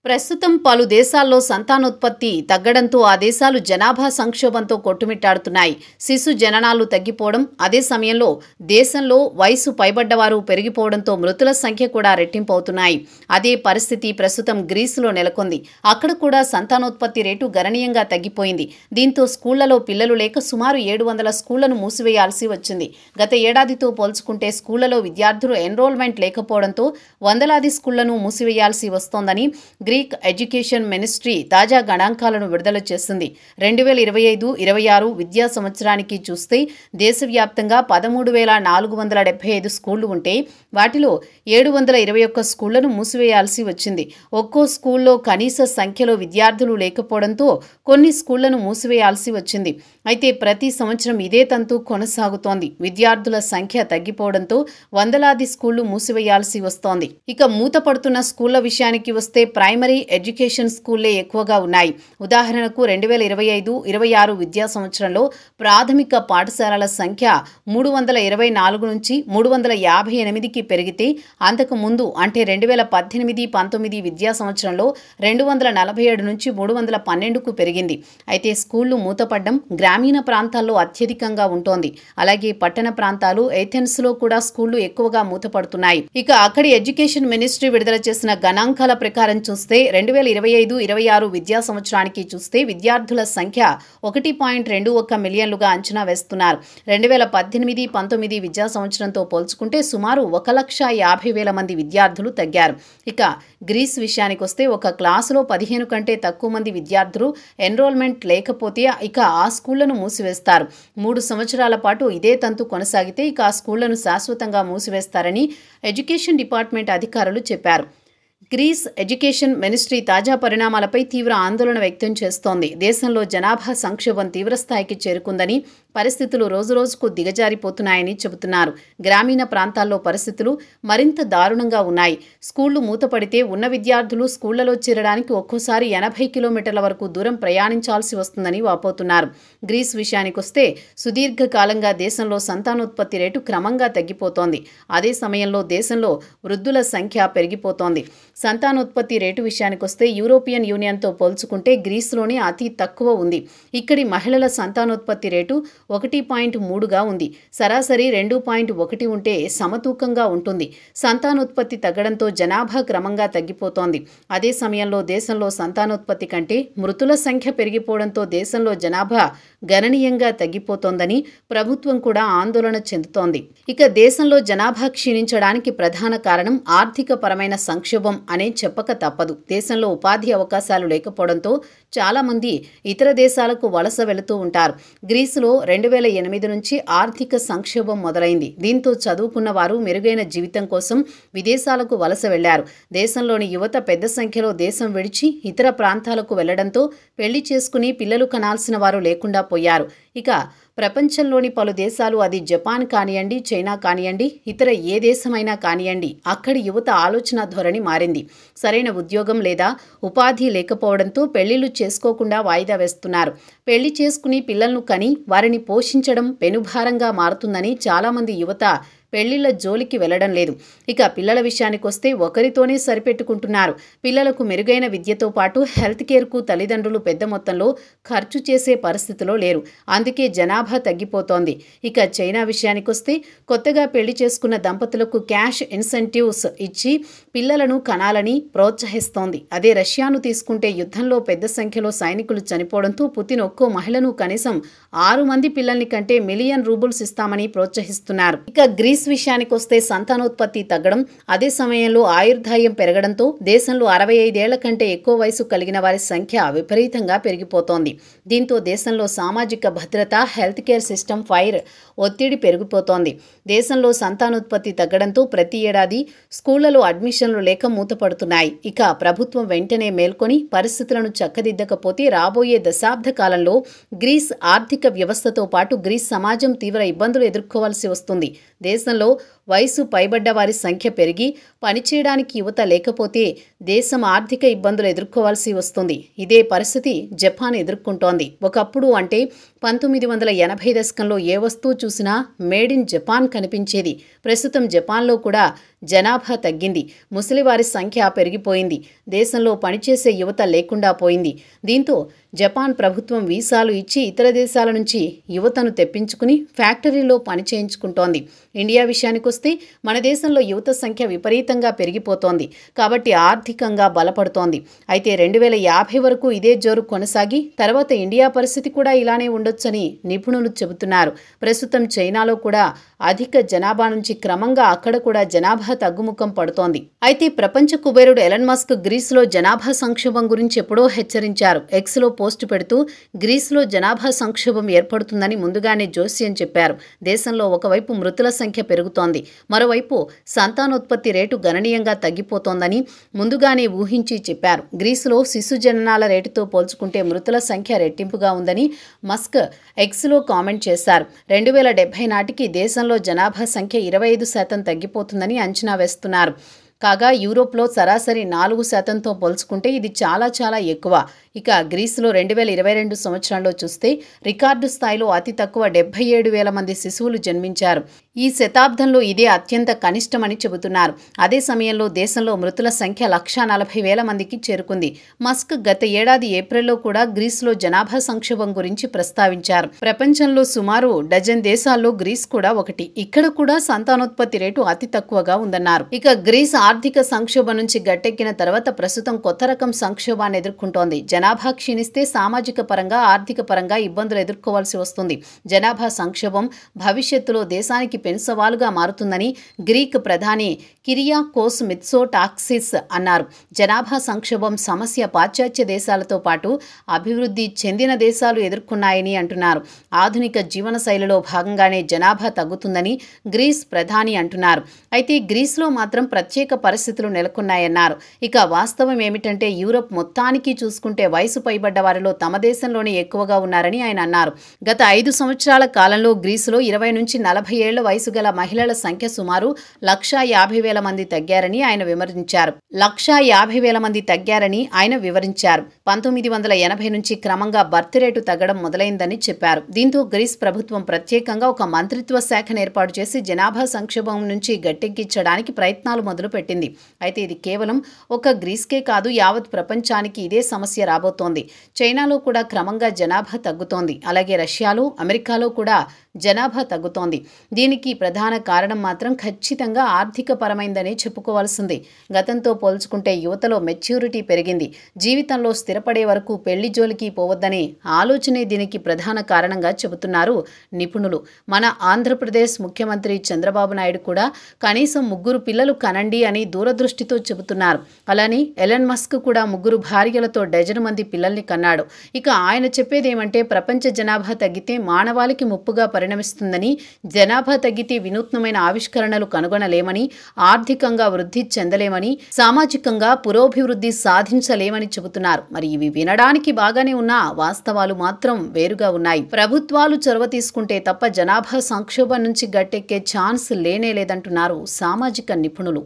ప్రస్తుతం పలు దేశాల్లో సంతానోత్పత్తి తగ్గడంతో ఆ దేశాలు జనాభా సంక్షోభంతో కొట్టుమిట్టాడుతున్నాయి. శిశు జననాలు తగ్గిపోవడం, అదే సమయంలో దేశంలో వయసు పైబడ్డవారు పెరిగిపోవడంతో మృతుల సంఖ్య కూడా రెట్టింపవుతున్నాయి. అదే పరిస్థితి ప్రస్తుతం గ్రీసులో నెలకొంది. అక్కడ కూడా సంతానోత్పత్తి రేటు గణనీయంగా తగ్గిపోయింది. దీంతో స్కూళ్లలో పిల్లలు లేక సుమారు 700 స్కూళ్లను మూసివేయాల్సి వచ్చింది. గత ఏడాదితో పోల్చుకుంటే స్కూళ్లలో విద్యార్థులు ఎన్రోల్మెంట్ లేకపోవడంతో వందలాది స్కూళ్లను మూసివేయాల్సి వస్తోందని గ్రీక్ ఎడ్యుకేషన్ మినిస్ట్రీ తాజా గణాంకాలను విడుదల చేసింది. 2025-26 విద్యా సంవత్సరానికి చూస్తే దేశవ్యాప్తంగా 13,475 స్కూళ్లు ఉంటే వాటిలో 721 స్కూళ్లను మూసివేయాల్సి వచ్చింది. ఒక్కో స్కూల్లో కనీస సంఖ్యలో విద్యార్థులు లేకపోవడంతో కొన్ని స్కూళ్లను మూసివేయాల్సి వచ్చింది. అయితే ప్రతి సంవత్సరం ఇదే తంతు కొనసాగుతోంది. విద్యార్థుల సంఖ్య తగ్గిపోవడంతో వందలాది స్కూళ్లు మూసివేయాల్సి వస్తోంది. ఇక మూతపడుతున్న స్కూళ్ల విషయానికి వస్తే ప్రైమరీ ఎడ్యుకేషన్ స్కూళ్లే ఎక్కువగా ఉన్నాయి. ఉదాహరణకు 2025-26 విద్యా సంవత్సరంలో ప్రాథమిక పాఠశాలల సంఖ్య 324 నుంచి 358కి పెరిగితే అంతకు ముందు అంటే 2018-19 విద్యా సంవత్సరంలో 247 నుంచి 312కు పెరిగింది. అయితే స్కూళ్లు మూతపడ్డం గ్రామీణ ప్రాంతాల్లో అత్యధికంగా ఉంటోంది. అలాగే పట్టణ ప్రాంతాలు ఏథెన్స్లో కూడా స్కూళ్లు ఎక్కువగా మూతపడుతున్నాయి. ఇక అక్కడి ఎడ్యుకేషన్ మినిస్ట్రీ విడుదల చేసిన గణాంకాల ప్రకారం చూస్తే 2025-26 విద్యా సంవత్సరానికి చూస్తే విద్యార్థుల సంఖ్య 1.21 మిలియన్లుగా అంచనా వేస్తున్నారు. 2018-19 విద్యా సంవత్సరంతో పోల్చుకుంటే సుమారు 1,50,000 మంది విద్యార్థులు తగ్గారు. ఇక గ్రీస్ విషయానికి వస్తే ఒక క్లాసులో 15 కంటే తక్కువ మంది విద్యార్థులు ఎన్రోల్మెంట్ లేకపోతే ఇక ఆ స్కూళ్లను మూసివేస్తారు. 3 సంవత్సరాల పాటు ఇదే తంతు కొనసాగితే ఇక ఆ స్కూళ్లను శాశ్వతంగా మూసివేస్తారని ఎడ్యుకేషన్ డిపార్ట్మెంట్ అధికారులు చెప్పారు. గ్రీస్ ఎడ్యుకేషన్ మినిస్ట్రీ తాజా పరిణామాలపై తీవ్ర ఆందోళన వ్యక్తం చేస్తోంది. దేశంలో జనాభా సంక్షోభం తీవ్రస్థాయికి చేరుకుందని, పరిస్థితులు రోజురోజుకు దిగజారిపోతున్నాయని చెబుతున్నారు. గ్రామీణ ప్రాంతాల్లో పరిస్థితులు మరింత దారుణంగా ఉన్నాయి. స్కూళ్లు మూతపడితే ఉన్న విద్యార్థులు స్కూళ్లలో చేరడానికి ఒక్కోసారి 80 కిలోమీటర్ల వరకు దూరం ప్రయాణించాల్సి వస్తుందని వాపోతున్నారు. గ్రీస్ విషయానికొస్తే సుదీర్ఘకాలంగా దేశంలో సంతానోత్పత్తి రేటు క్రమంగా తగ్గిపోతోంది. అదే సమయంలో దేశంలో వృద్ధుల సంఖ్య పెరిగిపోతోంది. సంతానోత్పత్తి రేటు విషయానికొస్తే యూరోపియన్ యూనియన్తో పోల్చుకుంటే గ్రీస్లోనే అతి తక్కువ ఉంది. ఇక్కడి మహిళల సంతానోత్పత్తి రేటు 1.3గా ఉంది. సరాసరి 2.1 ఉంటే సమతూకంగా ఉంటుంది. సంతానోత్పత్తి తగ్గడంతో జనాభా క్రమంగా తగ్గిపోతోంది. అదే సమయంలో దేశంలో సంతానోత్పత్తి కంటే మృతుల సంఖ్య పెరిగిపోవడంతో దేశంలో జనాభా గణనీయంగా తగ్గిపోతోందని ప్రభుత్వం కూడా ఆందోళన చెందుతోంది. ఇక దేశంలో జనాభా క్షీణించడానికి ప్రధాన కారణం ఆర్థిక పరమైన సంక్షోభం అనే చెప్పక తప్పదు. దేశంలో ఉపాధి అవకాశాలు లేకపోవడంతో చాలా మంది ఇతర దేశాలకు వలస వెళుతూ ఉంటారు. గ్రీసులో 2008 నుంచి ఆర్థిక సంక్షోభం మొదలైంది. దీంతో చదువుకున్న వారు మెరుగైన జీవితం కోసం విదేశాలకు వలస వెళ్లారు. దేశంలోని యువత పెద్ద సంఖ్యలో దేశం విడిచి ఇతర ప్రాంతాలకు వెళ్లడంతో పెళ్లి చేసుకుని పిల్లలు కనాల్సిన వారు లేకుండా పోయారు. ఇక ప్రపంచంలోని పలు దేశాలు, అది జపాన్ కానియండి, చైనా కానియండి, ఇతర ఏ దేశమైనా కానియండి, అక్కడి యువత ఆలోచన ధోరణి మారింది. సరైన ఉద్యోగం లేదా ఉపాధి లేకపోవడంతో పెళ్లిళ్లు చేసుకోకుండా వాయిదా వేస్తున్నారు. పెళ్లి చేసుకుని పిల్లలను కని వారిని పోషించడం పెనుభారంగా మారుతుందని చాలామంది యువత పెళ్లిళ్ల జోలికి వెళ్లడం లేదు. ఇక పిల్లల విషయానికొస్తే ఒకరితోనే సరిపెట్టుకుంటున్నారు. పిల్లలకు మెరుగైన విద్యతో పాటు హెల్త్ కేర్కు తల్లిదండ్రులు పెద్ద మొత్తంలో ఖర్చు చేసే పరిస్థితిలో లేరు. అందుకే జనాభా తగ్గిపోతోంది. ఇక చైనా విషయానికొస్తే కొత్తగా పెళ్లి చేసుకున్న దంపతులకు క్యాష్ ఇన్సెంటివ్స్ ఇచ్చి పిల్లలను కనాలని ప్రోత్సహిస్తోంది. అదే రష్యాను తీసుకుంటే యుద్ధంలో పెద్ద సంఖ్యలో సైనికులు చనిపోవడంతో పుతిన్ ఒక్కో మహిళను కనీసం 6 మంది పిల్లల్ని కంటే $1 మిలియన్ ఇస్తామని ప్రోత్సహిస్తున్నారు. ఇక గ్రీస్ విషయానికొస్తే సంతానోత్పత్తి తగ్గడం, అదే సమయంలో ఆయుర్దాయం పెరగడంతో దేశంలో 65 ఏళ్ల కంటే ఎక్కువ వయసు కలిగిన వారి సంఖ్య విపరీతంగా పెరిగిపోతోంది. దీంతో దేశంలో సామాజిక భద్రత, హెల్త్ కేర్ సిస్టమ్ ఫైర్ ఒత్తిడి పెరిగిపోతోంది. దేశంలో సంతానోత్పత్తి తగ్గడంతో ప్రతి ఏడాది స్కూళ్లలో అడ్మిషన్లు లేక మూతపడుతున్నాయి. ఇక ప్రభుత్వం వెంటనే మేల్కొని పరిస్థితులను చక్కదిద్దకపోతే రాబోయే దశాబ్ద కాలంలో గ్రీస్ ఆర్థిక వ్యవస్థతో పాటు గ్రీస్ సమాజం తీవ్ర ఇబ్బందులు ఎదుర్కోవాల్సి వస్తుంది. దేశంలో వయసు పైబడ్డ వారి సంఖ్య పెరిగి పనిచేయడానికి యువత లేకపోతే దేశం ఆర్థిక ఇబ్బందులు ఎదుర్కోవాల్సి వస్తుంది. ఇదే పరిస్థితి జపాన్ ఎదుర్కొంటోంది. ఒకప్పుడు అంటే 1980 దశకంలో ఏ వస్తువు చూసినా మేడ్ ఇన్ జపాన్ కనిపించేది. ప్రస్తుతం జపాన్లో కూడా జనాభా తగ్గింది. ముసలివారి సంఖ్య పెరిగిపోయింది. దేశంలో పనిచేసే యువత లేకుండా పోయింది. దీంతో జపాన్ ప్రభుత్వం వీసాలు ఇచ్చి ఇతర దేశాల నుంచి యువతను తెప్పించుకుని ఫ్యాక్టరీలో పని చేయించుకుంటోంది. ఇండియా విషయానికొస్తే మన దేశంలో యువత సంఖ్య విపరీతంగా పెరిగిపోతోంది. కాబట్టి ఆర్థికంగా బలపడుతోంది. అయితే 2050 వరకు ఇదే జోరు కొనసాగి తర్వాత ఇండియా పరిస్థితి కూడా ఇలానే ఉండొచ్చని నిపుణులు చెబుతున్నారు. ప్రస్తుతం చైనాలో కూడా అధిక జనాభా నుంచి క్రమంగా అక్కడ కూడా జనాభా తగ్గుముఖం పడుతోంది. అయితే ప్రపంచ కుబేరుడు ఎలన్ మస్క్ గ్రీసులో జనాభా సంక్షోభం గురించి ఎప్పుడో హెచ్చరించారు. ఎక్స్లో పోస్టు పెడుతూ గ్రీసులో జనాభా సంక్షోభం ఏర్పడుతుందని ముందుగానే జోస్యం చెప్పారు. దేశంలో ఒకవైపు మృతుల సంఖ్య పెరుగుతోంది, మరోవైపు సంతానోత్పత్తి రేటు గణనీయంగా తగ్గిపోతోందని ముందుగానే ఊహించి చెప్పారు. గ్రీసులో శిశు జననాల రేటుతో పోల్చుకుంటే మృతుల సంఖ్య రెట్టింపుగా ఉందని మస్క్ ఎక్స్లో కామెంట్ చేశారు. 2070 నాటికి దేశంలో జనాభా సంఖ్య 25% తగ్గిపోతుందని అంచనా వేస్తున్నారు. కాగా యూరోప్లో సరాసరి 4%తో పోల్చుకుంటే ఇది చాలా చాలా ఎక్కువ. ఇక గ్రీసులో 2022 సంవత్సరంలో చూస్తే రికార్డు స్థాయిలో అతి తక్కువ 77,000 మంది శిశువులు జన్మించారు. ఈ శతాబ్దంలో ఇదే అత్యంత కనిష్టమని చెబుతున్నారు. అదే సమయంలో దేశంలో మృతుల సంఖ్య 140,000 మందికి చేరుకుంది. మస్క్ గత ఏడాది ఏప్రిల్లో కూడా గ్రీసులో జనాభా సంక్షోభం గురించి ప్రస్తావించారు. ప్రపంచంలో సుమారు డజన్ దేశాల్లో గ్రీస్ కూడా ఒకటి. ఇక్కడ కూడా సంతానోత్పత్తి రేటు అతి తక్కువగా ఉందన్నారు. ఇక గ్రీస్ ఆర్థిక సంక్షోభం నుంచి గట్టెక్కిన తర్వాత ప్రస్తుతం కొత్త రకం సంక్షోభాన్ని ఎదుర్కొంటోంది. జనాభా క్షీణిస్తే సామాజిక పరంగా ఆర్థిక పరంగా ఇబ్బందులు ఎదుర్కోవాల్సి వస్తుంది. జనాభా సంక్షోభం భవిష్యత్తులో దేశానికి పెను సవాలుగా మారుతుందని గ్రీక్ ప్రధాని కిరియాకోస్ మిత్సోటాక్సిస్ అన్నారు. జనాభా సంక్షోభం సమస్య పాశ్చాత్య దేశాలతో పాటు అభివృద్ధి చెందిన దేశాలు ఎదుర్కొన్నాయని అంటున్నారు. ఆధునిక జీవన శైలిలో భాగంగానే జనాభా తగ్గుతుందని గ్రీస్ ప్రధాని అంటున్నారు. అయితే గ్రీస్లో మాత్రం ప్రత్యేక పరిస్థితులు నెలకొన్నాయన్నారు. ఇక వాస్తవం ఏమిటంటే యూరప్ మొత్తానికి చూసుకుంటే వయసు పైబడ్డ వారిలో తమ దేశంలోనే ఎక్కువగా ఉన్నారని ఆయన అన్నారు. గత 5 సంవత్సరాల కాలంలో గ్రీసులో 20 నుంచి 40 ఏళ్ల వయసు గల మహిళల సంఖ్య సుమారు 150,000 మంది తగ్గారని ఆయన వివరించారు. 150,000 మంది తగ్గారని ఆయన వివరించారు. 1980 నుంచి క్రమంగా బర్త్ రేటు తగ్గడం మొదలైందని చెప్పారు. దీంతో గ్రీస్ ప్రభుత్వం ప్రత్యేకంగా ఒక మంత్రిత్వ శాఖను ఏర్పాటు చేసి జనాభా సంక్షోభం నుంచి గట్టెక్కించడానికి ప్రయత్నాలు మొదలుపెట్టింది. అయితే ఇది కేవలం ఒక గ్రీస్కే కాదు, యావత్ ప్రపంచానికి ఇదే సమస్య రాబోతోంది. చైనాలో కూడా క్రమంగా జనాభా తగ్గుతోంది. అలాగే రష్యాలో, అమెరికాలో కూడా జనాభా తగ్గుతోంది. దీనికి ప్రధాన కారణం మాత్రం ఖచ్చితంగా ఆర్థిక పరమైందని చెప్పుకోవాల్సింది. గతంతో పోల్చుకుంటే యువతలో మెచ్యూరిటీ పెరిగింది. జీవితంలో స్థిరపడే వరకు పెళ్లి జోలికి పోవద్దనే ఆలోచనే దీనికి ప్రధాన కారణంగా చెబుతున్నారు నిపుణులు. మన ఆంధ్రప్రదేశ్ ముఖ్యమంత్రి చంద్రబాబు నాయుడు కూడా కనీసం 3 పిల్లలు కనండి అని దూరదృష్టితో చెబుతున్నారు. అలానే ఎలన్ మస్క్ కూడా 3 భార్యలతో డజను మంది పిల్లల్ని కన్నాడు. ఇక ఆయన చెప్పేదేమంటే ప్రపంచ జనాభా తగ్గితే మానవాళికి ముప్పుగా పరిణమిస్తుందని, జనాభా తగ్గితే వినూత్నమైన ఆవిష్కరణలు కనుగొనలేమని, ఆర్థికంగా వృద్ధి చెందలేమని, సామాజికంగా పురోభివృద్ధి సాధించలేమని చెబుతున్నారు. మరి ఇవి వినడానికి బాగానే ఉన్నా వాస్తవాలు మాత్రం వేరుగా ఉన్నాయి. ప్రభుత్వాలు చొరవ తీసుకుంటే తప్ప జనాభా సంక్షోభం నుంచి గట్టెక్కే ఛాన్స్ లేనే లేదంటున్నారు సామాజిక నిపుణులు.